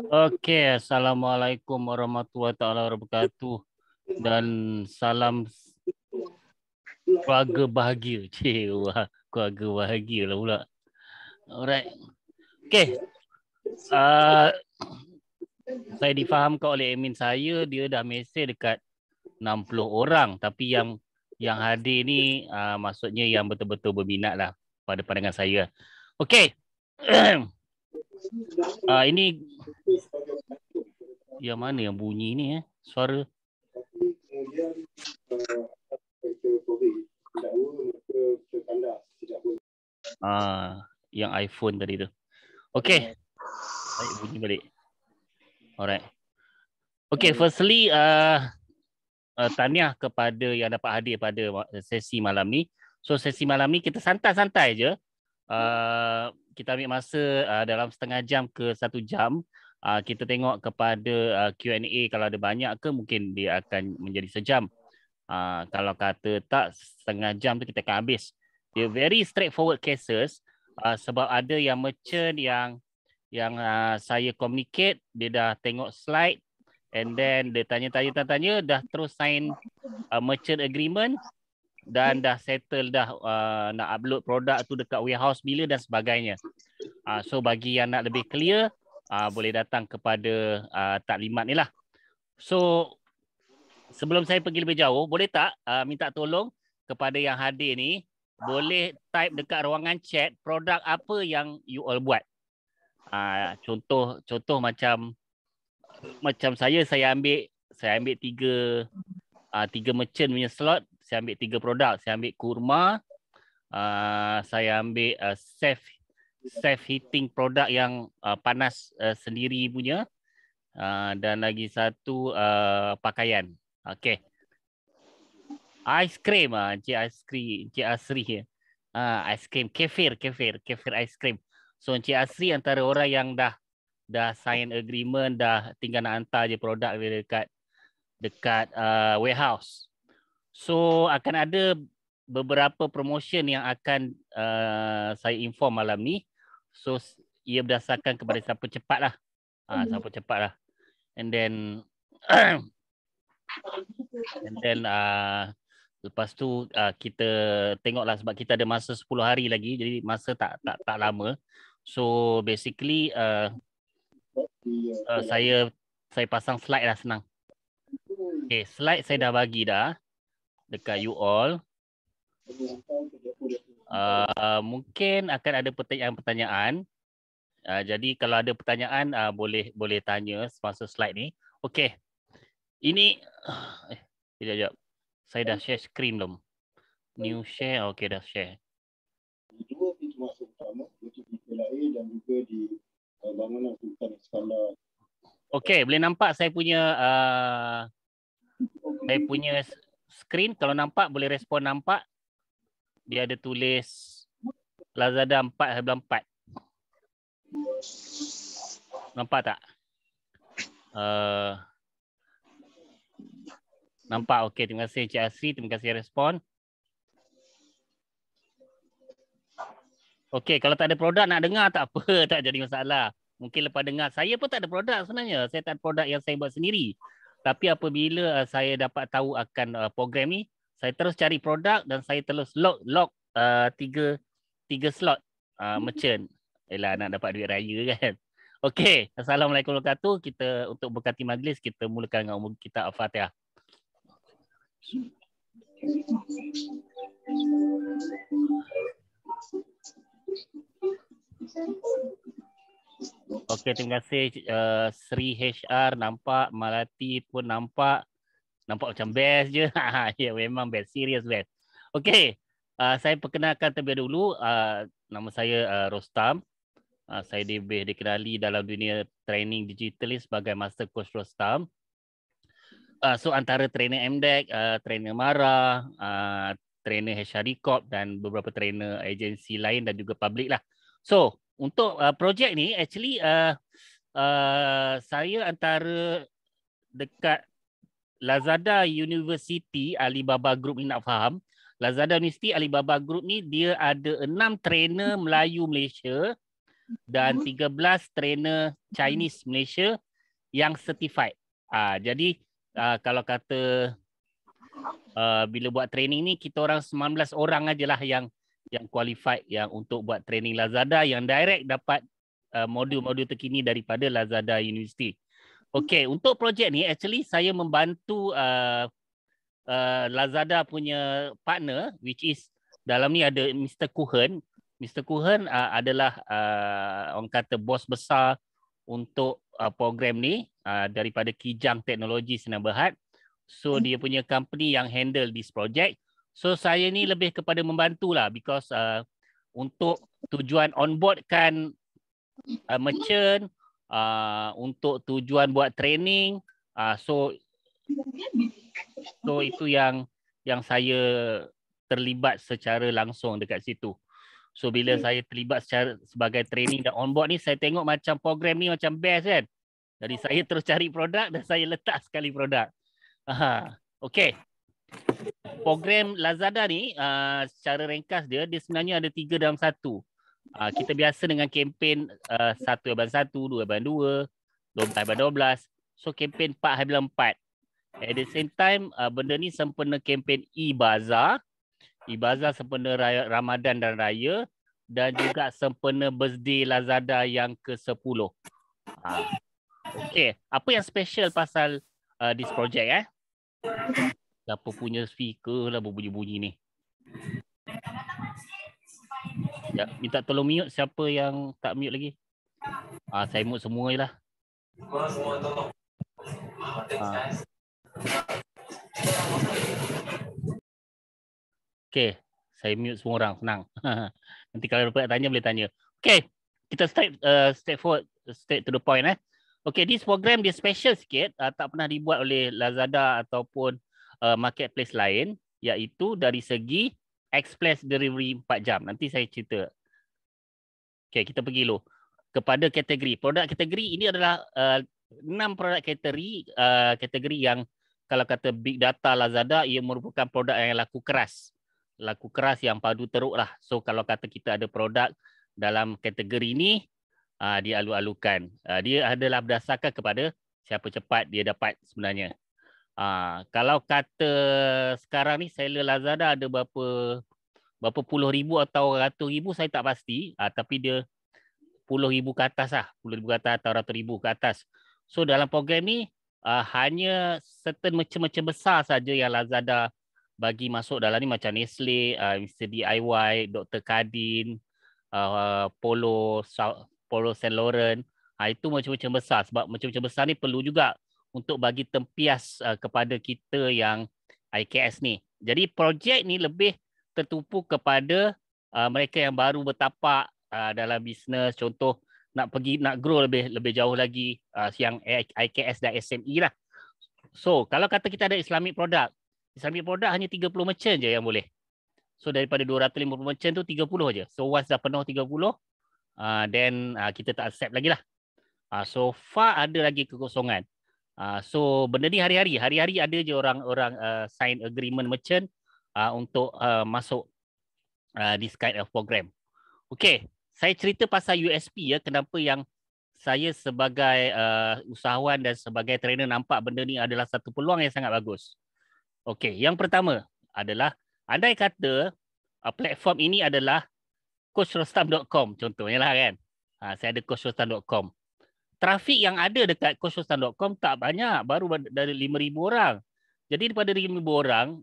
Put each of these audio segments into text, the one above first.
Okey, Assalamualaikum warahmatullahi taala wabarakatuh dan salam keluarga bahagia. Cik, wah, keluarga bahagia lah pula. Alright. Okey. Saya difahamkan oleh admin saya, dia dah mesej dekat 60 orang, tapi yang hadir ni maksudnya yang betul-betul berminat lah pada pandangan saya. Okey. Ini yang mana yang bunyi ni suara? Yang iPhone tadi tu. Okey. Baik, bunyi balik. Alright. Okey, firstly tahniah kepada yang dapat hadir pada sesi malam ni. So sesi malam ni kita santai-santai je. Kita ambil masa dalam setengah jam ke 1 jam. Kita tengok kepada Q&A, kalau ada banyak ke mungkin dia akan menjadi sejam. Kalau kata tak, setengah jam tu kita akan habis. Dia very straightforward cases, sebab ada yang merchant yang saya communicate, dia dah tengok slide and then dia tanya dah terus sign merchant agreement dan dah settle dah nak upload produk tu dekat warehouse bila dan sebagainya. So bagi yang nak lebih clear, boleh datang kepada taklimat ni lah. So sebelum saya pergi lebih jauh, boleh tak minta tolong kepada yang hadir ni, boleh type dekat ruangan chat produk apa yang you all buat. Contoh macam saya ambil tiga merchant punya slot, saya ambil 3 produk. Saya ambil kurma, saya ambil safe heating produk yang panas sendiri punya, dan lagi satu pakaian. Okey. Aiskrim, Encik Asri. Aiskrim, kefir aiskrim. So Encik Asri antara orang yang dah sign agreement, dah tinggal nak hantar je produk dia dekat warehouse. So akan ada beberapa promotion yang akan saya inform malam ni. So ia berdasarkan kepada siapa cepat lah. Siapa cepat lah. And then lepas tu kita tengoklah, sebab kita ada masa 10 hari lagi, jadi masa tak lama. So basically saya pasang slide lah, senang. Okay, slide saya dah bagi dah dekat you all. Mungkin akan ada pertanyaan-pertanyaan. Jadi kalau ada pertanyaan boleh tanya semasa slide ni. Okey. Ini sekejap. Saya dah share screen belum? New share. Okey, dah share. Dua pintu masuk utama, untuk pintu lain dan juga di bangunan Sultan Iskandar. Okey, boleh nampak saya punya screen. Kalau nampak boleh respon nampak. Dia ada tulis Lazada 4/4. Nampak tak? Nampak? Okey, terima kasih Encik Asri, terima kasih respon. Okey, kalau tak ada produk nak dengar tak apa, tak jadi masalah. Mungkin lepas dengar, saya pun tak ada produk sebenarnya. Saya tak ada produk yang saya buat sendiri. Tapi apabila saya dapat tahu akan program ni, saya terus cari produk dan saya terus lock 3 slot merchant. Yelah, nak dapat duit raya kan. Okey, Assalamualaikum warahmatullahi wabarakatuh. Kita untuk berkati majlis, kita mulakan dengan umum kita Al-Fatihah. Okey, terima kasih Sri HR nampak, Malati pun nampak macam best je. Ya, memang best, serius best. Okey, saya perkenalkan terlebih dahulu, nama saya Rostam. Saya dikenali dalam dunia training digital sebagai Master Coach Rostam. So antara trainer MDEC, trainer Mara, trainer HR Corp dan beberapa trainer agensi lain dan juga public lah. So untuk projek ni actually saya antara dekat Lazada University Alibaba Group ni, nak faham Lazada University Alibaba Group ni dia ada 6 trainer Melayu Malaysia dan 13 trainer Chinese Malaysia yang certified. Jadi kalau kata bila buat training ni kita orang 19 orang ajalah yang qualified yang untuk buat training Lazada yang direct dapat modul-modul terkini daripada Lazada University. Okey, untuk projek ni actually saya membantu Lazada punya partner which is dalam ni ada Mr. Kuhen. Mr. Kuhen adalah orang kata bos besar untuk program ni daripada Kijang Teknologi Sdn Bhd. So dia punya company yang handle this project. So saya ni lebih kepada membantulah because untuk tujuan onboardkan merchant, untuk tujuan buat training, so itu yang saya terlibat secara langsung dekat situ. So bila saya terlibat sebagai training dan onboard ni, saya tengok macam program ni macam best kan. Jadi saya terus cari produk dan saya letak sekali produk. Okey. Program Lazada ni secara ringkas dia sebenarnya ada 3 dalam 1. Kita biasa dengan kempen 1/1, 2/2, 12/12. So kempen 4/4. At the same time benda ni sempena kempen e-Bazaar. E-Bazaar sempena Ramadan dan Raya dan juga sempena birthday Lazada yang ke-10. Okey, apa yang special pasal this project Siapa punya speaker lah berbunyi-bunyi ni. Ya, minta tolong mute siapa yang tak mute lagi. Saya mute semua je lah. Okey, saya mute semua orang, senang. Nanti kalau dapat tanya boleh tanya. Okey, kita straight to the point Okey, this program dia special sikit, tak pernah dibuat oleh Lazada ataupun marketplace lain, iaitu dari segi express delivery 4 jam. Nanti saya cerita. Okey, kita pergi dulu kepada kategori. Produk kategori ini adalah 6 produk kategori yang kalau kata big data Lazada, ia merupakan produk yang laku keras. Laku keras yang padu teruk lah. So kalau kata kita ada produk dalam kategori ini, dia alu-alukan. Dia adalah berdasarkan kepada siapa cepat dia dapat sebenarnya. Kalau kata sekarang ni seller Lazada ada berapa puluh ribu atau ratus ribu saya tak pasti, tapi dia puluh ribu ke atas lah, puluh ribu ke atas atau ratus ribu ke atas. So dalam program ni hanya certain macam-macam besar saja yang Lazada bagi masuk dalam ni, macam Nestle, Mr. DIY, Dr. Cardin, Polo Saint Laurent. Itu macam-macam besar, sebab macam-macam besar ni perlu juga untuk bagi tempias kepada kita yang IKS ni. Jadi projek ni lebih tertumpu kepada mereka yang baru bertapak dalam bisnes, contoh nak grow lebih jauh lagi, yang IKS dan SME lah. So kalau kata kita ada Islamic product hanya 30 merchant je yang boleh. So daripada 250 merchant tu 30 je. So once dah penuh 30, then kita tak accept lagi lah. So far ada lagi kekosongan. So benda ni hari-hari ada je orang sign agreement merchant untuk masuk this kind of program. Okey, saya cerita pasal USP kenapa yang saya sebagai usahawan dan sebagai trainer nampak benda ni adalah satu peluang yang sangat bagus. Okey, yang pertama adalah andai kata platform ini adalah coachrostam.com contohnya lah kan. Saya ada coachrostam.com. Trafik yang ada dekat coachrostam.com tak banyak, baru dari 5,000 orang. Jadi daripada 5,000 orang,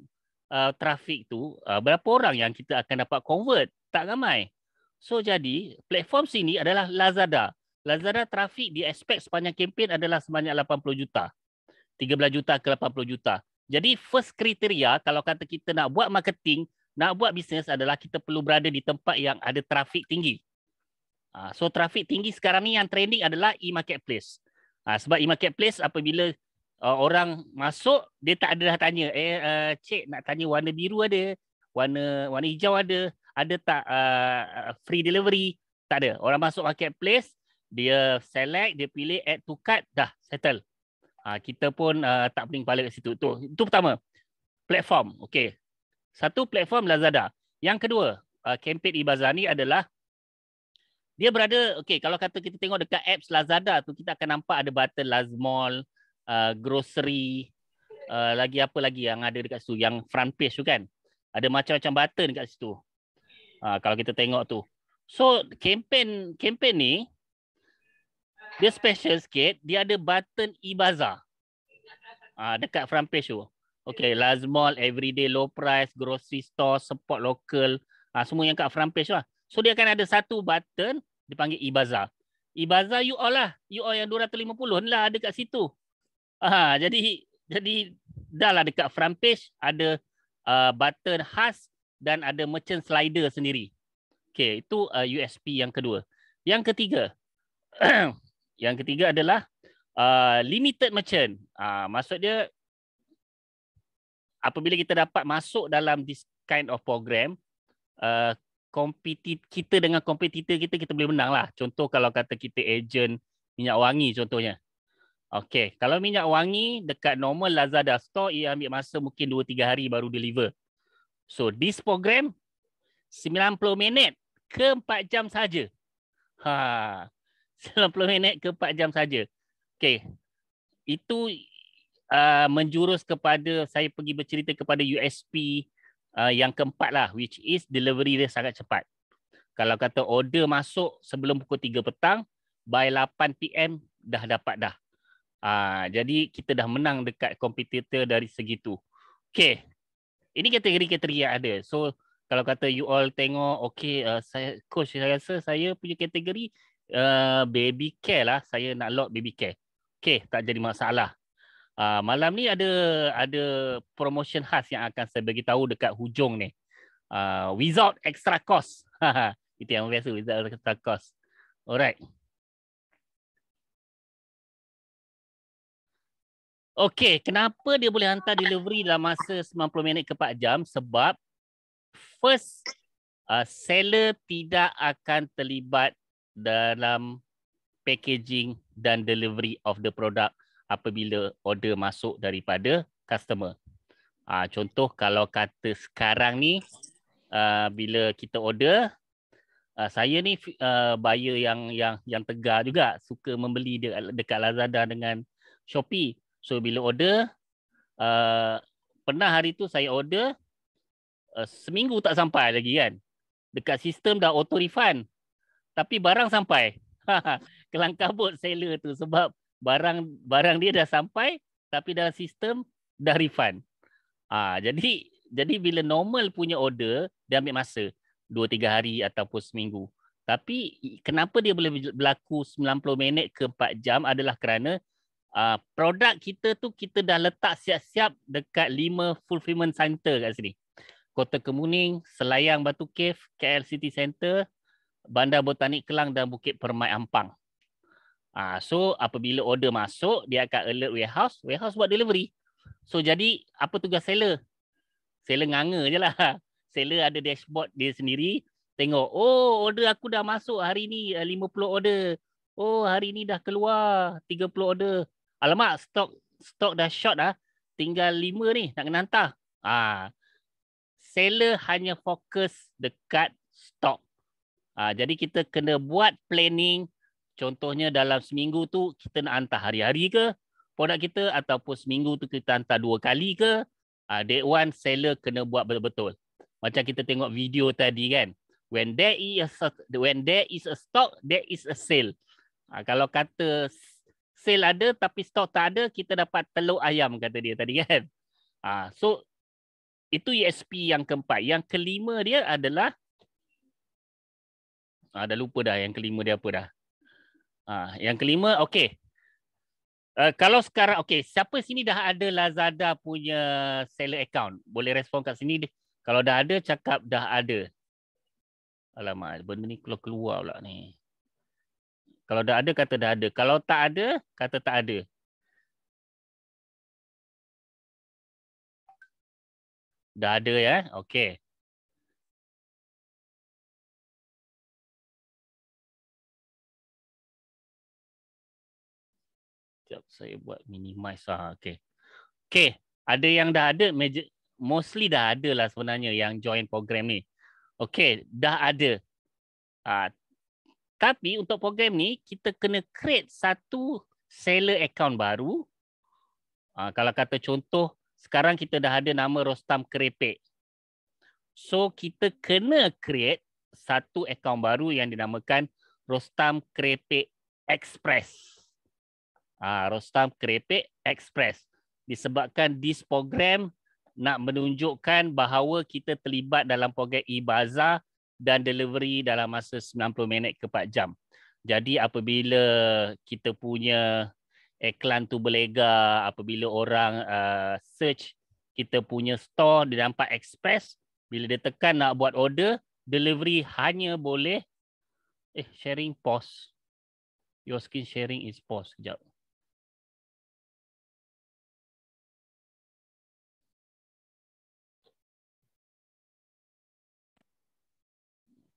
trafik tu berapa orang yang kita akan dapat convert? Tak ramai. So jadi platform sini adalah Lazada. Lazada trafik di expect sepanjang kempen adalah sebanyak 80 juta. 13 juta ke 80 juta. Jadi first kriteria kalau kata kita nak buat marketing, nak buat bisnes adalah kita perlu berada di tempat yang ada trafik tinggi. So trafik tinggi sekarang ni yang trending adalah e-marketplace. Sebab e-marketplace apabila orang masuk, dia tak ada dah tanya, cik nak tanya warna biru ada, warna hijau ada tak free delivery? Tak ada. Orang masuk marketplace, dia select, dia pilih add to cart, dah settle. Kita pun tak pening kepala kat situ. Itu pertama. Platform. Okey. Satu platform Lazada. Yang kedua, kempen e-Bazaar ni adalah Dia berada, okay, kalau kata kita tengok dekat apps Lazada tu, kita akan nampak ada button Lazmall, grocery, lagi apa lagi yang ada dekat situ, yang front page tu kan. Ada macam-macam button dekat situ. Kalau kita tengok tu. So, kempen ni, dia special sikit, dia ada button e-bazaar. Dekat front page tu. Okay, Lazmall, everyday low price, grocery store, support local, semua yang kat front page tu lah. So, dia akan ada satu button, dipanggil e-bazaar. E-bazaar you all lah. You all yang 250 lah ada kat situ. Jadi dah lah dekat front page ada button khas dan ada merchant slider sendiri. Okay, itu USP yang kedua. Yang ketiga, yang ketiga adalah limited merchant. Maksud dia apabila kita dapat masuk dalam this kind of program, kita dengan kompetitor kita boleh menang lah. Contoh kalau kata kita agent minyak wangi contohnya. Okey, kalau minyak wangi dekat normal Lazada store, ia ambil masa mungkin 2-3 hari baru deliver. So, this program 90 minit ke 4 jam saja. 90 minit ke 4 jam saja. Okey. Itu menjurus kepada saya pergi bercerita kepada USP yang keempat lah, which is delivery dia sangat cepat. Kalau kata order masuk sebelum pukul 3 petang, by 8 PM dah dapat dah. Jadi kita dah menang dekat kompetitor dari segitu. Okay. Ini kategori-kategori yang ada. So kalau kata you all tengok, okay, coach saya rasa saya punya kategori baby care lah. Saya nak load baby care. Okay, tak jadi masalah. Malam ni ada promotion khas yang akan saya bagi tahu dekat hujung ni. Without extra cost. Itu yang biasa, without extra cost. Alright. Okey, kenapa dia boleh hantar delivery dalam masa 90 minit ke 4 jam? Sebab first, seller tidak akan terlibat dalam packaging dan delivery of the product apabila order masuk daripada customer. Contoh kalau kata sekarang ni, bila kita order, saya ni buyer yang tegar juga, suka membeli dekat Lazada dengan Shopee. So bila order, pernah hari tu saya order, seminggu tak sampai lagi kan. Dekat sistem dah auto refund. Tapi barang sampai. Kelang kabut seller tu sebab barang dia dah sampai tapi dalam sistem dah refund. Jadi bila normal punya order, dia ambil masa 2-3 hari ataupun seminggu. Tapi kenapa dia boleh berlaku 90 minit ke 4 jam adalah kerana produk kita tu kita dah letak siap-siap dekat 5 fulfillment center kat sini. Kota Kemuning, Selayang Batu Cave, KL City Center, Bandar Botanik Kelang dan Bukit Permai Ampang. So apabila order masuk, dia akan alert warehouse buat delivery. So jadi apa tugas seller? Seller nganga je lah. Seller ada dashboard dia sendiri. Tengok, oh order aku dah masuk hari ni 50 order. Oh hari ni dah keluar 30 order. Alamak, stok dah short dah. Tinggal 5 ni nak kena hantar. Seller hanya fokus dekat stok. Jadi kita kena buat planning. Contohnya dalam seminggu tu kita nak hantar hari-hari ke produk kita ataupun seminggu tu kita hantar 2 kali ke. Day one seller kena buat betul-betul. Macam kita tengok video tadi kan. When there is a stock, there is a sale. Kalau kata sale ada tapi stok tak ada, kita dapat telur ayam kata dia tadi kan. So itu USP yang keempat. Yang kelima dia adalah dah lupa dah yang kelima dia apa dah. Yang kelima, okey. Kalau sekarang, okey, siapa sini dah ada Lazada punya seller account? Boleh respon kat sini. Kalau dah ada, cakap dah ada. Alamak, benda ni keluar pula ni. Kalau dah ada, kata dah ada. Kalau tak ada, kata tak ada. Dah ada ya? Okey. Sekejap saya buat minimize. Okey. Okey, ada yang dah ada, mostly dah ada lah sebenarnya yang join program ni. Okey, dah ada. Tapi untuk program ni, kita kena create satu seller account baru. Kalau kata contoh, sekarang kita dah ada nama Rostam Kerepek. So, kita kena create satu account baru yang dinamakan Rostam Kerepek Express. Rostam Kerepek Express. Disebabkan this program nak menunjukkan bahawa kita terlibat dalam program e-Bazaar dan delivery dalam masa 90 minit ke 4 jam. Jadi apabila kita punya iklan tu berlega, apabila orang search kita punya store, dia nampak express, bila dia tekan nak buat order, delivery hanya boleh sharing pause. Your screen sharing is pause. Sekejap.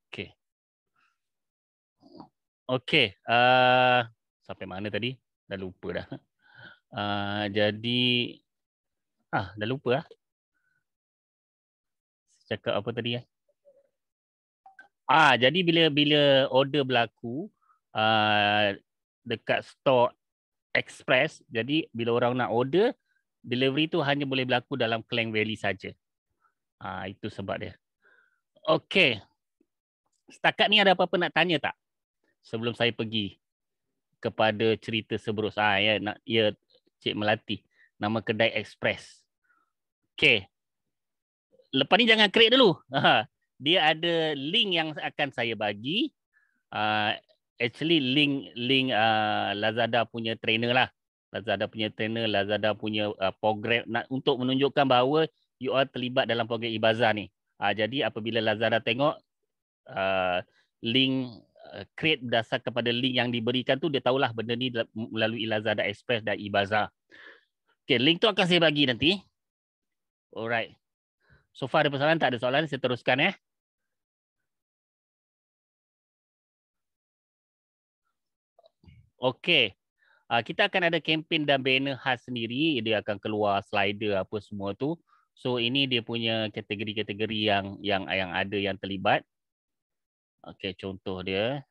Okay. Okay. Sampai mana tadi? Dah lupa dah. Jadi, dah lupa lah. Cakap apa tadi ya? Jadi bila order berlaku dekat store express, jadi bila orang nak order, delivery tu hanya boleh berlaku dalam Klang Valley saja. Itu sebab dia. Okey. Setakat ni ada apa-apa nak tanya tak? Sebelum saya pergi kepada cerita seberus. Ya, Cik Melati. Nama kedai Express. Okey. Lepas ni jangan create dulu. Dia ada link yang akan saya bagi. Actually link Lazada punya trainer lah. Lazada punya trainer, Lazada punya program untuk menunjukkan bahawa you all terlibat dalam program e-Bazaar ni. Jadi apabila Lazada tengok link create berdasar kepada link yang diberikan tu, dia tahulah benda ni melalui Lazada Express dan e-Bazaar. Okay, link tu akan saya bagi nanti. Alright. So far ada persoalan? Tak ada soalan, saya teruskan ya. Okey. Kita akan ada kempen dan banner khas sendiri. Dia akan keluar slider apa semua tu. So ini dia punya kategori-kategori yang ada yang terlibat. Okey, contoh dia.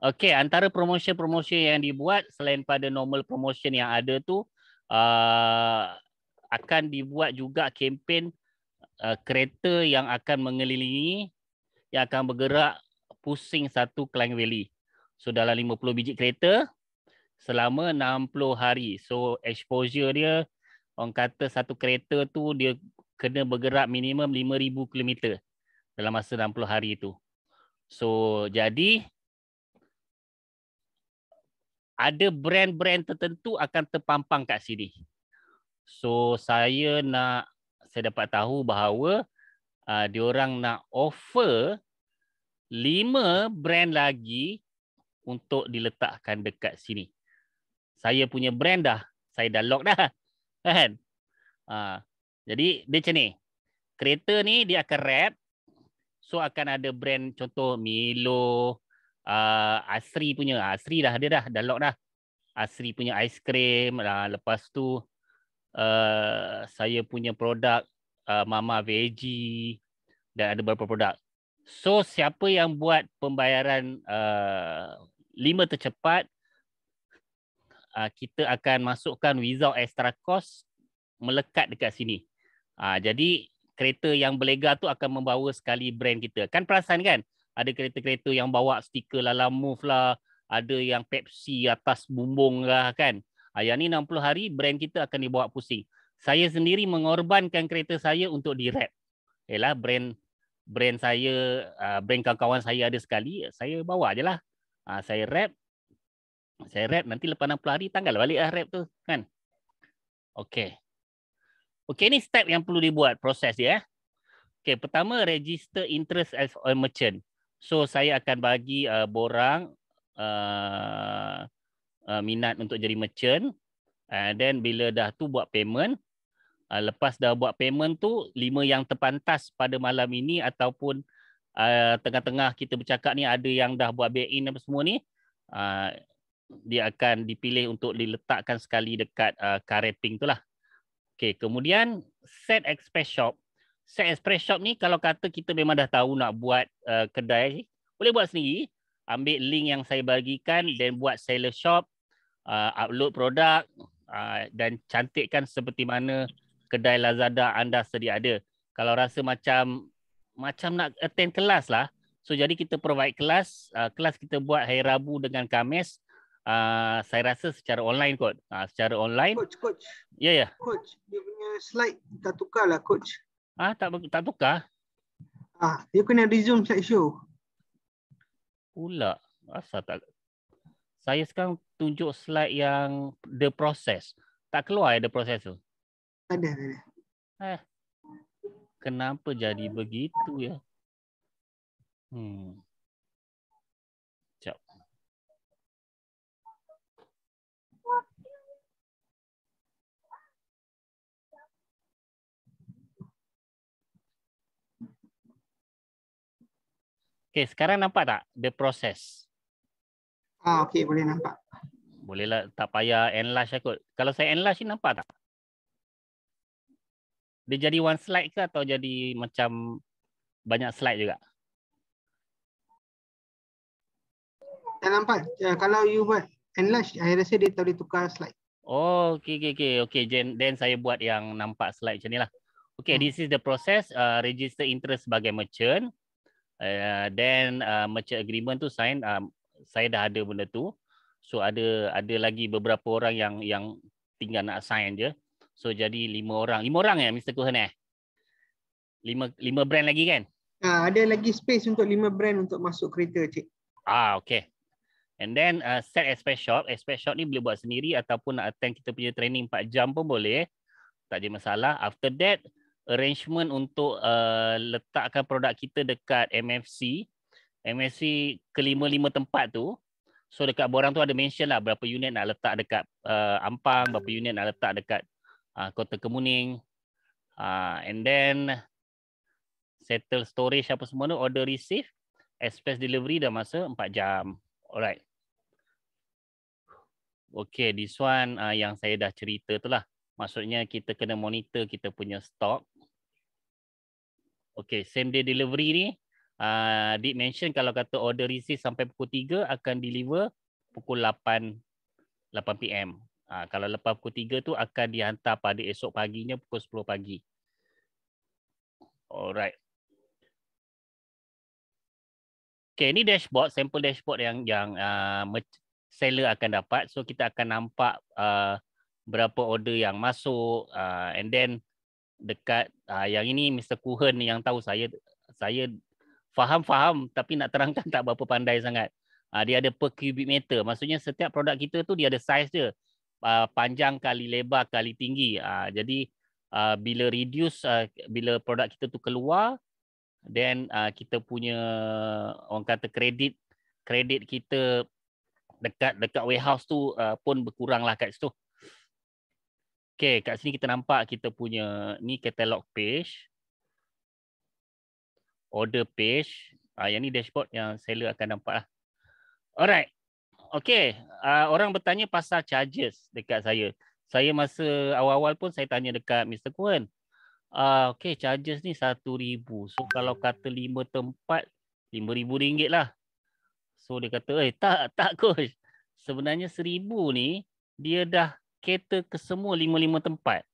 Okey, antara promotion-promotion yang dibuat selain pada normal promotion yang ada tu, akan dibuat juga kempen kereta yang akan mengelilingi, yang akan bergerak pusing satu Klang Valley. So dalam 50 biji kereta selama 60 hari. So exposure dia, orang kata satu kereta tu dia kena bergerak minimum 5,000 km dalam masa 60 hari itu. So jadi ada brand-brand tertentu akan terpampang kat sini. So saya dapat tahu bahawa diorang nak offer 5 brand lagi untuk diletakkan dekat sini. Saya punya brand saya dah lock dah. Kan? Jadi dia macam ni. Kereta ni dia akan wrap. So akan ada brand contoh Milo, Asri punya. Asri dah ada dah lock dah. Asri punya aiskrim. Lepas tu saya punya produk Mama Veggie dan ada beberapa produk. So siapa yang buat pembayaran 5 tercepat, kita akan masukkan without extra cost melekat dekat sini. Jadi kereta yang berlega tu akan membawa sekali brand kita. Kan perasan kan? Ada kereta-kereta yang bawa stiker Lalamove lah, ada yang Pepsi atas bumbung lah kan. Yang ni 60 hari brand kita akan dibawa pusing. Saya sendiri mengorbankan kereta saya untuk di-wrap. Yalah, brand saya, brand kawan-kawan saya ada sekali, saya bawa je lah. Saya wrap nanti lepas 60 hari tanggal balik lah wrap tu kan. Okey. Okey, ni step yang perlu dibuat, proses dia. Okey, pertama register interest as a merchant. So saya akan bagi borang minat untuk jadi merchant. Then bila dah tu buat payment, lepas dah buat payment tu, 5 yang terpantas pada malam ini ataupun tengah-tengah kita bercakap ni ada yang dah buat back-in apa semua ni, dia akan dipilih untuk diletakkan sekali dekat car wrapping tu lah. Okay, kemudian set express shop. Set express shop ni kalau kata kita memang dah tahu nak buat kedai, boleh buat sendiri. ambil link yang saya bagikan dan buat seller shop, upload produk dan cantikkan seperti mana kedai Lazada anda sedia ada. Kalau rasa macam nak attend kelas lah, so jadi kita provide kelas, kelas kita buat hari Rabu dengan Khamis. Saya rasa secara online kot. Secara online. Coach. Ya, ya. Coach, dia punya slide tak tukar lah, coach. Tak tukar? Dia kena resume slideshow. Pula. Asal tak. Saya sekarang tunjuk slide yang the process. Tak keluar the process tu? Ada. Kenapa jadi begitu ya? Sekejap. Okay, sekarang nampak tak the process? Okey, boleh nampak. Bolehlah, tak payah enlarge kot. Kalau saya enlarge ni nampak tak? Dia jadi one slide ke atau jadi macam banyak slide juga? Tak nampak. Kalau you buat enlarge, saya rasa dia tak boleh tukar slide. Oh, okay. Then saya buat yang nampak slide macam ni lah. Okay, this is the process. Register interest sebagai merchant. Then merchant agreement tu sign. Saya dah ada benda tu. So ada lagi beberapa orang yang tinggal nak sign je. So jadi 5 orang. 5 orang ya Mr. Cohen 5 brand lagi kan? Ada lagi space untuk 5 brand untuk masuk kereta, cik. Okay. And then set express shop. Express shop ni boleh buat sendiri ataupun nak attend kita punya training 4 jam pun boleh. Tak ada masalah. After that, arrangement untuk letakkan produk kita dekat MFC. MFC ke-5 tempat tu. So dekat borang tu ada mention lah berapa unit nak letak dekat Ampang, berapa unit nak letak dekat Kota Kemuning. And then settle storage apa semua tu, order receive, express delivery dah masa 4 jam. Alright. Okay, this one yang saya dah cerita tu lah. Maksudnya kita kena monitor kita punya stok. Okay, same day delivery ni, Dik mention kalau kata order receive sampai pukul 3 akan deliver pukul 8 PM. Kalau lepas pukul 3 tu akan dihantar pada esok paginya pukul 10 pagi. Alright. Okay, ini dashboard, sampel dashboard yang seller akan dapat. So kita akan nampak berapa order yang masuk, and then dekat yang ini Mr. Cohen yang tahu, saya faham tapi nak terangkan tak berapa pandai sangat. Dia ada per cubic meter. Maksudnya setiap produk kita tu dia ada size dia. Panjang kali lebar kali tinggi. Jadi bila reduce, bila produk kita tu keluar, then kita punya orang kata kredit kita dekat warehouse tu pun berkurang lah kat situ. Okay, kat sini kita nampak kita punya ni catalog page, order page. Yang ni dashboard yang seller akan nampak lah. Alright. Okay, orang bertanya pasal charges dekat saya. Saya masa awal-awal pun saya tanya dekat Mr. Cohen. Okay, charges ni RM1,000. So kalau kata 5 tempat, RM5,000 lah. So dia kata, tak coach. Sebenarnya 1,000 ni dia dah cater ke semua 5 tempat.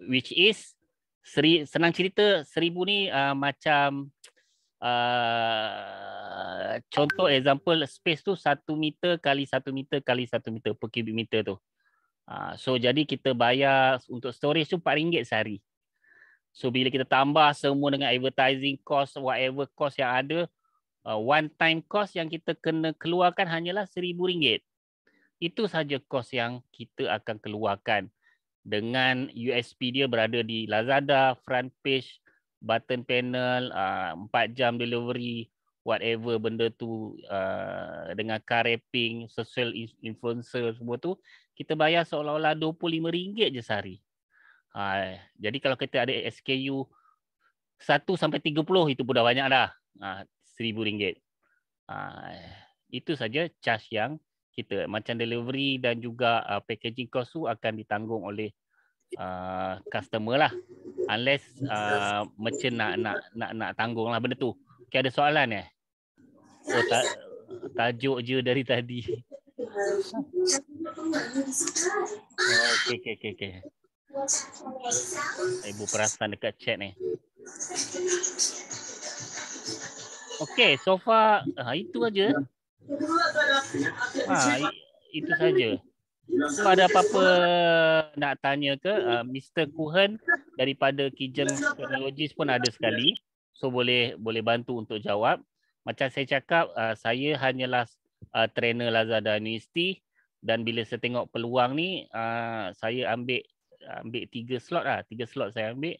Which is senang cerita 1,000 ni macam contoh example space tu 1 meter kali 1 meter kali 1 meter per cubic meter tu. So jadi kita bayar untuk storage tu RM4 sehari. So bila kita tambah semua dengan advertising cost, whatever cost yang ada, one time cost yang kita kena keluarkan hanyalah RM1,000. Itu saja cost yang kita akan keluarkan. Dengan USP dia berada di Lazada, front page, button panel, 4 jam delivery, whatever benda tu, dengan car wrapping, social influencer semua tu, kita bayar seolah-olah RM25 je sehari. Jadi kalau kita ada SKU 1 sampai 30 itu pun dah banyak dah. RM1,000. Itu saja charge yang kita, macam delivery dan juga packaging cost tu akan ditanggung oleh customer lah. Unless merchant nak tanggung lah benda tu. Okay, ada soalan Oh, tajuk je dari tadi. Oh, okey. Ibu perasan dekat chat ni. Okey, so far itu aja. Itu saja. So ada apa-apa nak tanya ke Mr. Kuhen daripada Kijem Technologies pun ada sekali. So boleh bantu untuk jawab. Macam saya cakap, saya hanyalah trainer Lazada University dan bila saya tengok peluang ni, saya ambil 3 slot lah. 3 slot saya ambil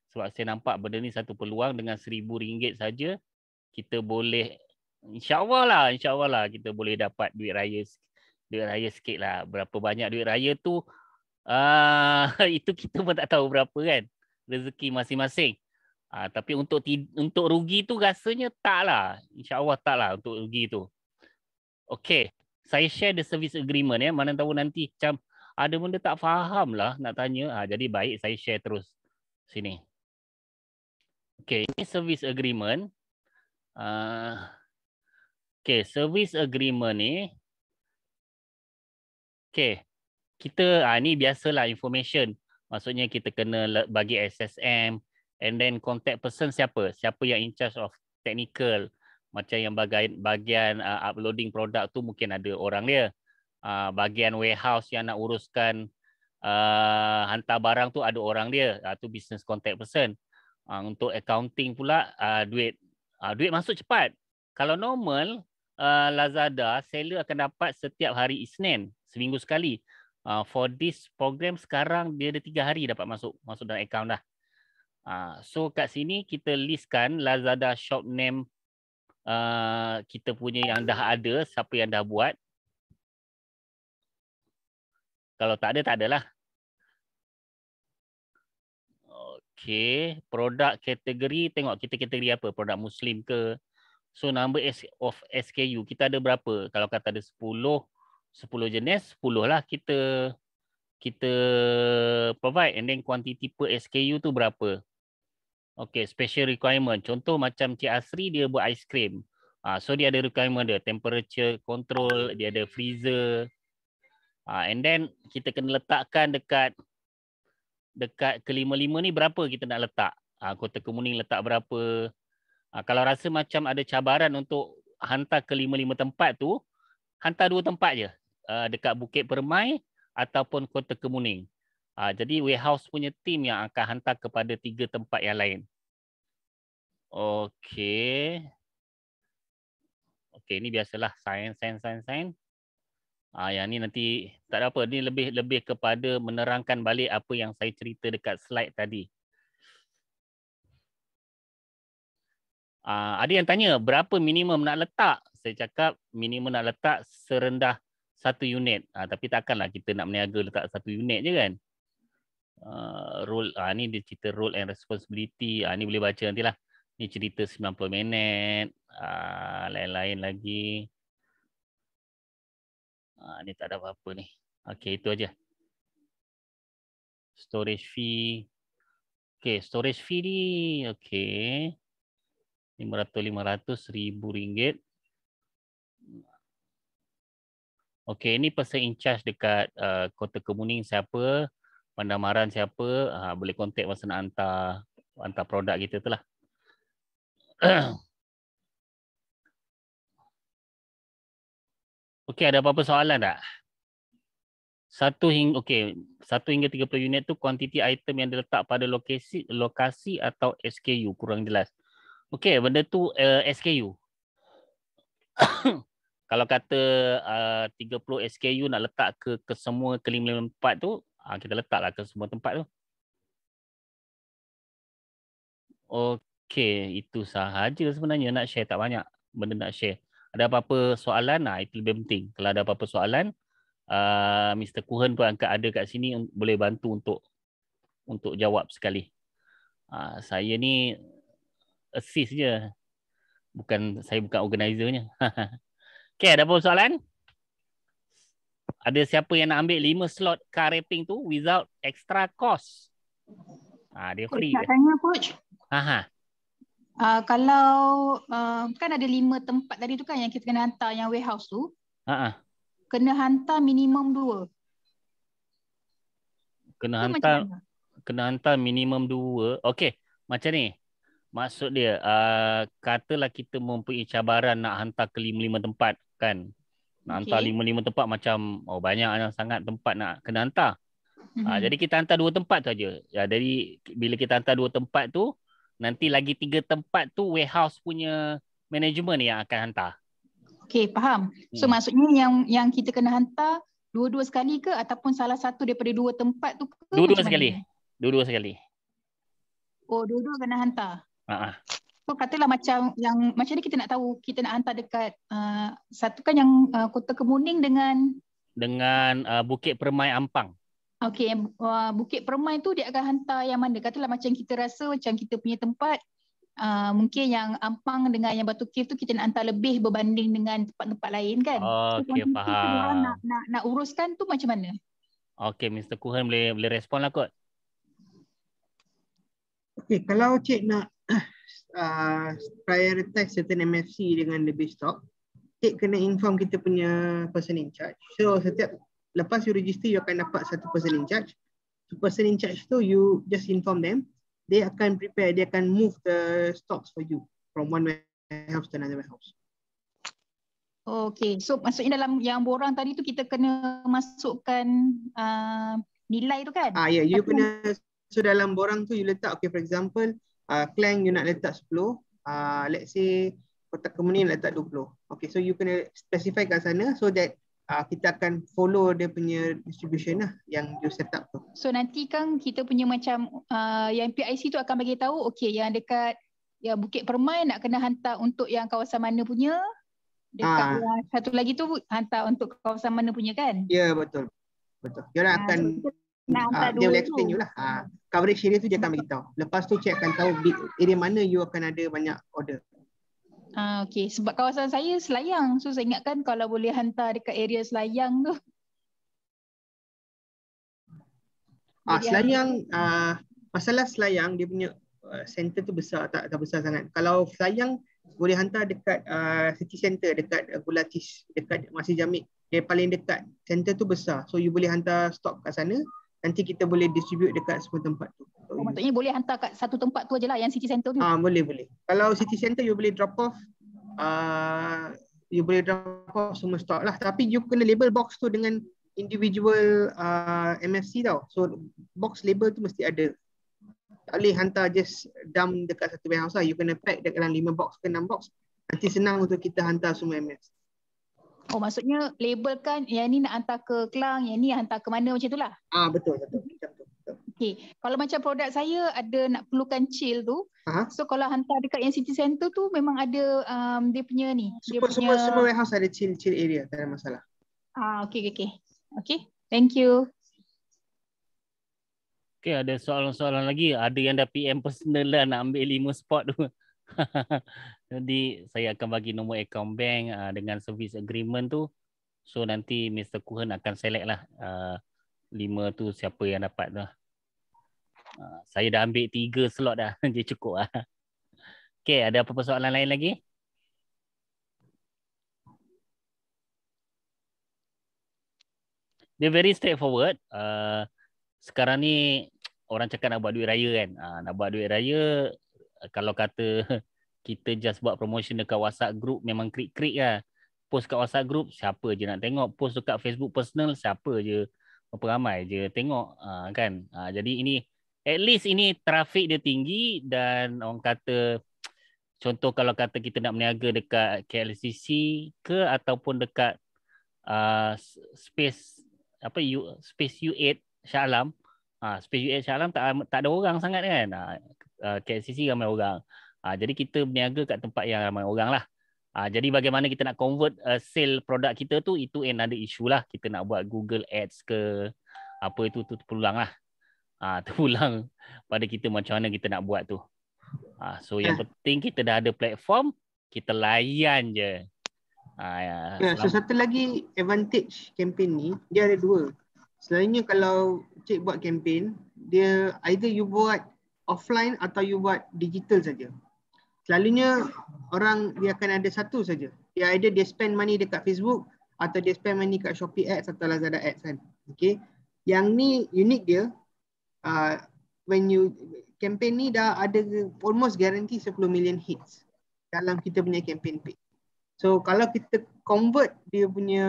sebab saya nampak benda ni satu peluang dengan RM1,000 saja kita boleh insya-Allah lah kita boleh dapat duit raya sikit lah. Berapa banyak duit raya tu itu kita pun tak tahu berapa kan rezeki masing-masing. Tapi untuk rugi tu rasanya taklah. InsyaAllah taklah untuk rugi tu. Okey, saya share the service agreement ya. Mana tahu nanti macam ada benda tak faham lah nak tanya. Jadi baik saya share terus sini. Okey, ini service agreement. Okey, service agreement ni. Okey, kita ni biasalah information. Maksudnya kita kena bagi SSM and then contact person siapa yang in charge of technical. Macam yang bagian uploading produk tu mungkin ada orang dia. Bagian warehouse yang nak uruskan hantar barang tu ada orang dia. Tu business contact person. Untuk accounting pula duit masuk cepat. Kalau normal Lazada seller akan dapat setiap hari Isnin, seminggu sekali. For this program sekarang dia ada 3 hari dapat masuk dalam akaun dah. So kat sini kita listkan Lazada shop name kita punya yang dah ada, siapa yang dah buat. Kalau tak ada lah. Okey, produk kategori, tengok kita kategori apa? Produk Muslim ke? So number of SKU kita ada berapa? Kalau kata ada 10 jenis, 10 lah kita provide, and then quantity per SKU tu berapa. Okay, special requirement. Contoh macam Cik Asri dia buat ice cream. So dia ada requirement dia, temperature control, dia ada freezer. And then kita kena letakkan dekat kelima-lima ni berapa kita nak letak. Kota Kemuning letak berapa. Kalau rasa macam ada cabaran untuk hantar ke 5 tempat tu, hantar 2 tempat je. Dekat Bukit Permai ataupun Kota Kemuning. Jadi warehouse punya team yang akan hantar kepada 3 tempat yang lain. Okey. Okey, ni biasalah sign. Yang ni nanti tak ada apa, ni lebih kepada menerangkan balik apa yang saya cerita dekat slide tadi. Ada yang tanya berapa minimum nak letak? Saya cakap minimum nak letak serendah 1 unit. Tapi takkanlah kita nak meniaga letak 1 unit je kan. Role ni dia cerita role and responsibility. Ni boleh baca nantilah. Ni cerita 90 minit. Lain-lain lagi. Ni tak ada apa-apa ni. Okey, itu aja. Storage fee. Okey, storage fee ni okey. 500 RM1,000. Okey, ini person in charge dekat Kota Kemuning siapa, Pandamaran siapa, boleh kontak masa nak hantar produk kita tu lah. Okey, ada apa-apa soalan tak? 1 hingga 30 unit tu kuantiti item yang diletak pada lokasi atau SKU, kurang jelas. Okey, benda tu SKU. Kalau kata 30 SKU nak letak ke semua kelima tempat tu, kita letaklah ke semua tempat tu. Okey, itu sahaja sebenarnya nak share, tak banyak benda nak share. Ada apa-apa soalan? Itu lebih penting. Kalau ada apa-apa soalan, Mr. Kuhen pun ada kat sini, boleh bantu untuk jawab sekali. Saya ni assist je. Saya bukan organizernya. Okey, ada apa soalan? Ada siapa yang nak ambil 5 slot car wrapping tu without extra cost? Dia free. Coach nak tanya, Coach. Kalau kan ada 5 tempat tadi tu kan yang kita kena hantar yang warehouse tu. Kena hantar minimum 2. Kena hantar minimum 2. Okey, macam ni. Maksud dia, katalah kita mempunyai cabaran nak hantar ke 5 tempat kan. Nak hantar 5 tempat macam banyak sangat tempat nak kena hantar. Jadi kita hantar 2 tempat tu aja. Ya, jadi bila kita hantar 2 tempat tu, nanti lagi 3 tempat tu warehouse punya management yang akan hantar. Okey, faham. So maksudnya yang kita kena hantar dua-dua sekali ke ataupun salah satu daripada 2 tempat tu ke? Dua-dua sekali. Dua-dua sekali. Oh, dua-dua kena hantar. So katalah macam ni kita nak tahu kita nak hantar dekat satu kan yang Kota Kemuning dengan Bukit Permai Ampang. Okey, Bukit Permai tu dia akan hantar yang mana? Katalah macam kita rasa macam kita punya tempat mungkin yang Ampang dengan yang Batu Cave tu kita nak hantar lebih berbanding dengan tempat-tempat lain kan. Okey, faham. Nak uruskan tu macam mana? Okey, Mr. Kuhan boleh respon lah kot. Okey, kalau cik nak prioritize certain MFC dengan lebih stok, cik kena inform kita punya person in charge. So lepas you register, you akan dapat satu person in charge. So person in charge tu you just inform them. They akan prepare, they akan move the stocks for you from one warehouse to another warehouse. Okay, so maksudnya dalam yang borang tadi tu kita kena masukkan nilai tu kan? Ya, you kena, so dalam borang tu you letak, okay, for example, Klang you nak letak 10, let's say Kota Kemuning letak 20. Okay, so you kena specify kat sana so that kita akan follow dia punya distribution lah yang you set up tu. So nanti kan kita punya macam yang PIC tu akan bagi tahu, okay, yang dekat Bukit Permai nak kena hantar untuk yang kawasan mana punya, dekat yang satu lagi tu hantar untuk kawasan mana punya kan? Ya, betul. Dia akan dia boleh explain you lah. Coverage area tu dia akan beritahu. Lepas tu cik akan tahu area mana you akan ada banyak order. Okay, sebab kawasan saya Selayang. So saya ingatkan kalau boleh hantar dekat area Selayang tu. Selayang, masalah Selayang dia punya center tu besar, tak besar sangat. Kalau Selayang boleh hantar dekat city center, dekat Gulatis, dekat Masjid Jamik. Dia paling dekat. Center tu besar. So you boleh hantar stok kat sana. Nanti kita boleh distribute dekat semua tempat tu. Maksudnya boleh hantar kat satu tempat tu aje lah, yang city center tu? Boleh. Kalau city center you boleh drop off, semua stok lah. Tapi you kena label box tu dengan individual MFC tau. So box label tu mesti ada. Tak boleh hantar just dump dekat satu warehouse lah. You kena pack dekat dalam 5 box ke 6 box. Nanti senang untuk kita hantar semua MFC. Oh, maksudnya label kan yang ni nak hantar ke Klang, yang ni hantar ke mana macam tu lah? Betul. Okay. Kalau macam produk saya ada nak perlukan chill tu, so kalau hantar dekat yang city center tu memang ada dia punya ni. Semua warehouse ada chill area, tak ada masalah. Okay. Thank you. Okay, ada soalan-soalan lagi. Ada yang dah PM personal lah nak ambil 5 spot tu. Jadi saya akan bagi nombor account bank dengan service agreement tu. So nanti Mr. Kuhan akan select lah 5 tu siapa yang dapat tu. Saya dah ambil 3 slot dah. Dia cukup lah. Okay, ada apa-apa soalan lain lagi? Dia very straightforward. Sekarang ni orang cakap nak buat duit raya kan. Nak buat duit raya, kalau kata kita just buat promotion dekat WhatsApp group, memang klik-klik lah. Post kat WhatsApp group, siapa je nak tengok. Post dekat Facebook personal, siapa je, berapa ramai je tengok kan. Jadi ini, at least ini trafik dia tinggi dan orang kata, contoh kalau kata kita nak berniaga dekat KLCC ke ataupun dekat space U8 Shah Alam. Space U8 Shah Alam tak ada orang sangat kan. KLCC ramai orang. Jadi kita berniaga kat tempat yang ramai orang lah. Jadi bagaimana kita nak convert sale produk kita tu, itu another issue lah. Kita nak buat Google Ads ke apa itu terpulang lah. Terpulang pada kita macam mana kita nak buat tu. So yang penting kita dah ada platform, kita layan je. So satu lagi advantage campaign ni, dia ada 2. Selalunya kalau cik buat campaign, dia either you buat offline atau you buat digital saja. selalunya orang dia akan ada satu saja. Dia either dia spend money dekat Facebook atau dia spend money kat Shopee Ads atau Lazada Ads kan. Okay. Yang ni unik dia, when you campaign ni dah ada almost guarantee 10 million hits dalam kita punya campaign page. So kalau kita convert dia punya,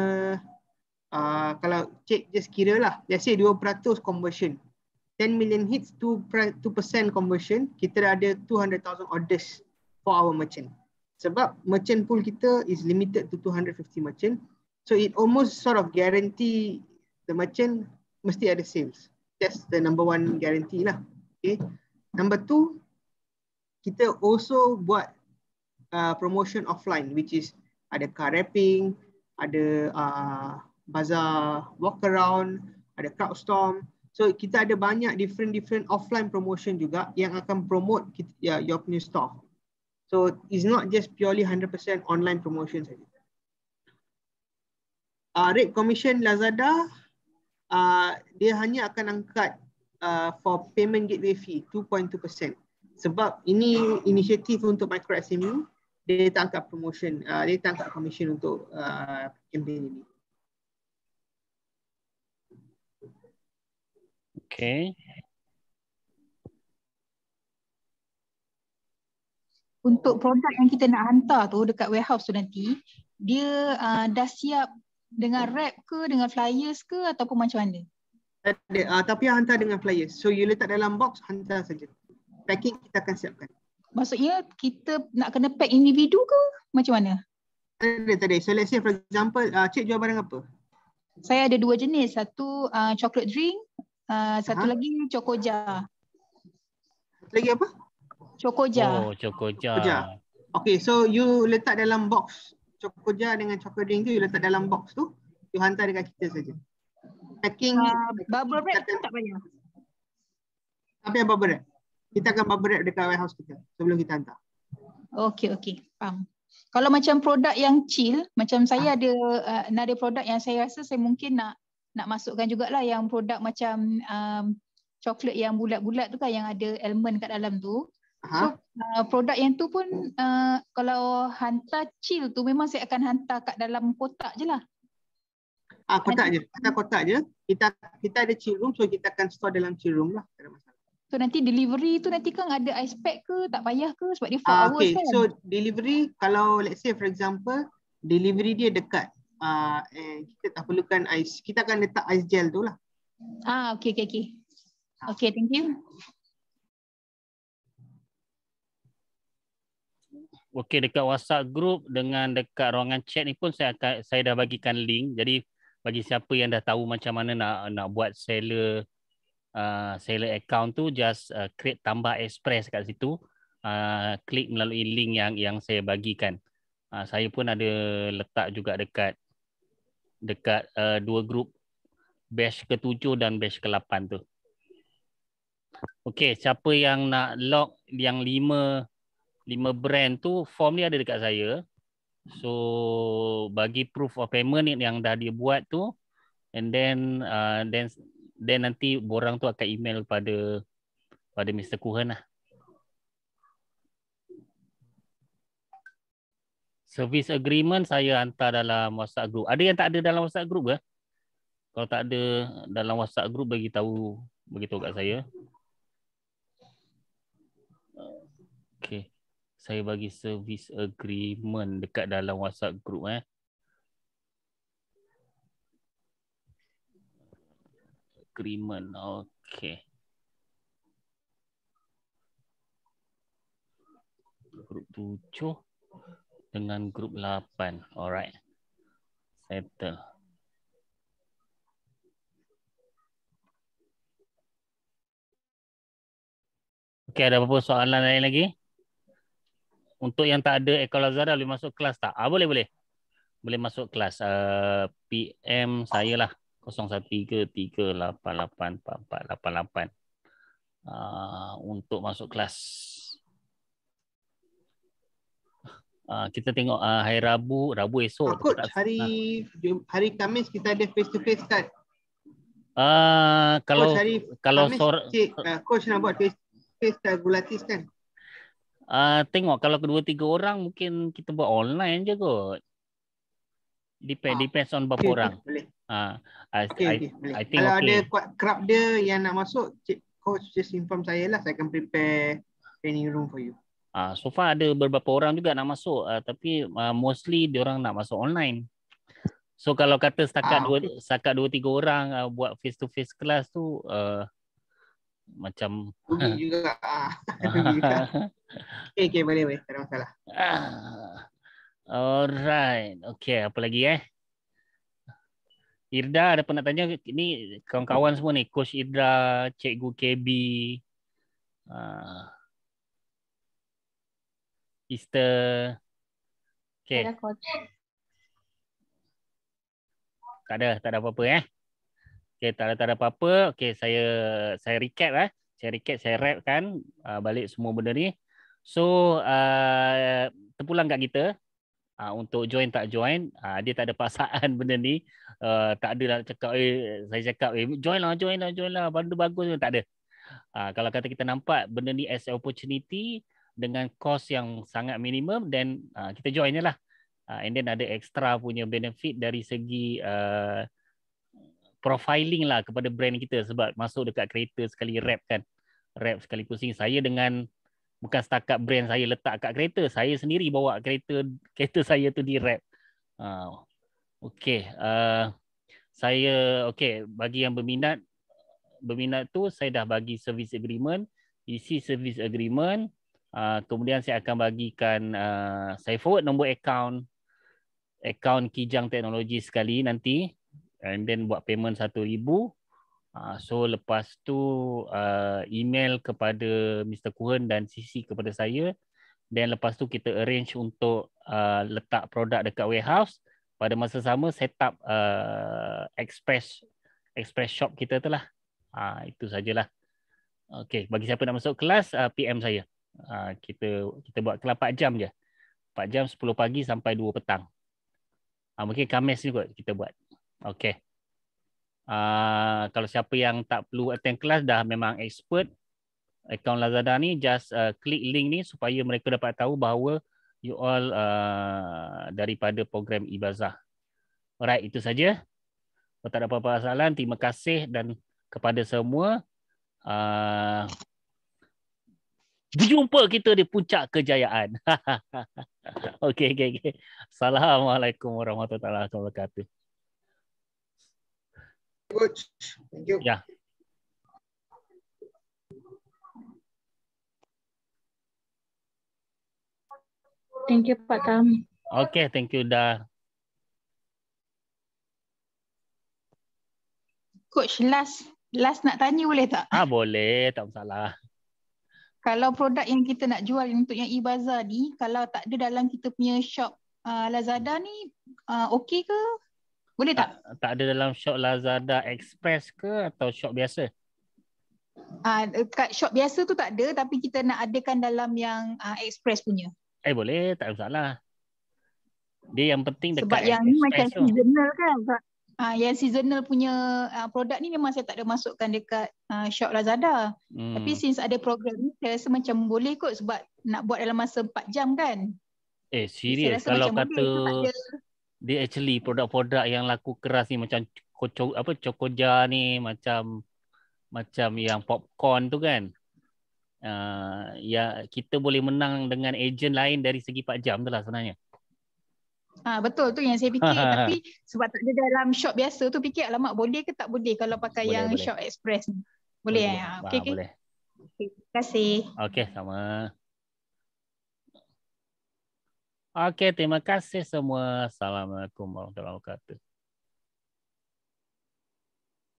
kalau cek just kira lah, let's say 2% conversion, 10 million hits, 2% conversion, kita dah ada 200,000 orders for our merchant. Sebab merchant pool kita is limited to 250 merchant. So it almost sort of guarantee the merchant mesti ada sales. That's the number one guarantee lah. Okay. Number two, kita also buat promotion offline, which is ada car wrapping, ada bazaar walk around, ada crowdstorm. So kita ada banyak different offline promotion juga yang akan promote your punya store. So it's not just purely 100% online promotion saja. Rate commission Lazada, dia hanya akan angkat for payment gateway fee 2.2%. Sebab ini inisiatif untuk micro SME, dia tak angkat promotion, dia tak angkat commission untuk campaign ini. Okay. Untuk produk yang kita nak hantar tu dekat warehouse tu nanti, dia dah siap dengan wrap ke, dengan flyers ke ataupun macam mana? Tapi hantar dengan flyers. So you letak dalam box, hantar saja. Packing kita akan siapkan. Maksudnya kita nak kena pack individu ke? Macam mana? Tadi. So let's say for example, Cik jual barang apa? Saya ada 2 jenis. Satu chocolate drink, satu lagi Chocoja. Satu lagi apa? Chocoja. Oh, Chocoja. Okay, so you letak dalam box Chocoja dengan chocolate drink tu, you letak dalam box tu, you hantar dekat kita saja. Packing bubble wrap tu tak payah. Apa yang bubble wrap? Kita akan bubble wrap dekat warehouse kita sebelum kita hantar. Okey, faham. Kalau macam produk yang chill, macam saya ada produk yang saya rasa saya mungkin nak masukkan jugalah, yang produk macam coklat yang bulat-bulat tu kan, yang ada elemen kat dalam tu. So produk yang tu pun kalau hantar chill tu memang saya akan hantar kat dalam kotak je lah. Kotak je. Hantar kotak je. Kita ada chill room, so kita akan store dalam chill room lah. Tak ada masalah. So nanti delivery tu nanti kan ada ice pack ke, tak payah ke sebab dia 4 hours kan? So delivery, kalau let's say for example, delivery dia dekat, kita tak perlukan ice, kita akan letak ice gel tu lah. Okay. Okay, thank you. Okay, dekat WhatsApp group dengan dekat ruangan chat ni pun saya dah bagikan link. Jadi bagi siapa yang dah tahu macam mana nak buat seller account tu, just create tambah express kat situ, klik melalui link yang saya bagikan. Saya pun ada letak juga dekat 2 grup, batch ke-7 dan batch ke-8 tu. Okey, siapa yang nak log yang 5 brand tu, form ni ada dekat saya. So bagi proof of payment yang dah dia buat tu, and then nanti borang tu akan email pada Mr. Kuhan lah. Service agreement saya hantar dalam WhatsApp group. Ada yang tak ada dalam WhatsApp group ke? Kalau tak ada dalam WhatsApp group, beritahu kat saya. Okay. Saya bagi service agreement dekat dalam WhatsApp group. Agreement. Okay. Grup 7 dengan grup 8. Alright. Settle. Okay, ada apa-apa soalan lain lagi? Untuk yang tak ada account Lazada, boleh masuk kelas tak? Boleh. Boleh masuk kelas. PM saya lah. 0133884488 untuk masuk kelas. Kita tengok hari Rabu esok. Coach, hari Khamis kita ada face to face kan? Kalau Coach, kalau Khamis, Coach nak buat face to face Gulatis kan? Tengok kalau kedua tiga orang mungkin kita buat online je kot. Depends on berapa Okay, orang. boleh. I Boleh. think Kalau ada okay. crowd dia yang nak masuk, coach just inform saya lah. Saya akan prepare training room for you. So far ada beberapa orang juga nak masuk, tapi mostly diorang nak masuk online. So kalau kata setakat dua tiga orang buat face to face kelas tu macam rugi juga. Rugi juga. Okay, boleh. Tak ada masalah. Alright. Okay, apa lagi Irda ada pernah tanya ni kawan-kawan semua ni, Coach Irda, Cikgu KB, Easter. Okay. Tak ada apa-apa Okay, tak ada apa-apa. Okay, saya recap Saya wrap kan balik semua benda ni. So terpulang kat kita untuk join tak join, dia tak ada paksaan benda ni. Tak ada nak cakap saya cakap join lah bandu bagus, tak ada. Kalau kata kita nampak benda ni as an opportunity dengan cost yang sangat minimum, then kita join je lah. And then ada extra punya benefit dari segi profiling lah kepada brand kita, sebab masuk dekat kereta sekali rap sekali pusing. Saya dengan bukan setakat brand saya letak kat kereta, saya sendiri bawa kereta saya tu di rap. Bagi yang berminat tu saya dah bagi service agreement, isi service agreement. Kemudian saya akan bagikan saya forward nombor akaun Kijang Teknologi sekali nanti, and then buat payment 1,000. So lepas tu email kepada Mr. Kuhen dan CC kepada saya, dan lepas tu kita arrange untuk letak produk dekat warehouse. Pada masa sama set up express shop kita tu lah. Itu sajalah. Okay, bagi siapa nak masuk kelas, PM saya. Kita buat kelas 4 jam je. 4 jam 10 pagi sampai 2 petang. Mungkin Khamis ni kot kita buat. Okay. Kalau siapa yang tak perlu attend kelas, dah memang expert akaun Lazada ni, just klik link ni supaya mereka dapat tahu bahawa you all daripada program Ibazah. Alright, itu saja. Kalau tak ada apa-apa masalah, terima kasih dan kepada semua. Berjumpa kita di puncak kejayaan. Okay. Assalamualaikum warahmatullahi wabarakatuh. Coach, thank you. Ya. Thank you Pak Tam. Okay, thank you dah. Coach, last nak tanya boleh tak? Boleh, tak masalah. Kalau produk yang kita nak jual untuk yang Ibazah ni, kalau tak ada dalam kita punya shop Lazada ni, okey ke? Boleh tak? Tak ada dalam shop Lazada Express ke atau shop biasa? Kat shop biasa tu tak ada, tapi kita nak adakan dalam yang Express punya. Boleh, tak ada masalah. Dia yang penting dekat sebab yang ni macam seasonal kan. Yang seasonal punya produk ni memang saya tak ada masukkan dekat shop Lazada. Tapi since ada program ni, saya rasa macam boleh kot sebab nak buat dalam masa 4 jam kan. Serius kalau kata dia actually produk-produk yang laku keras ni macam Cocoja ni, macam yang popcorn tu kan. Ya kita boleh menang dengan ejen lain dari segi 4 jam tu lah sebenarnya. Betul tu yang saya fikir. Tapi sebab tak ada dalam shop biasa tu, fikir alamak boleh ke tak boleh kalau pakai yang shop Express ni. Boleh. Okay. Boleh. Okay, terima kasih. Okay, sama. Okay, terima kasih semua. Assalamualaikum warahmatullahi wabarakatuh.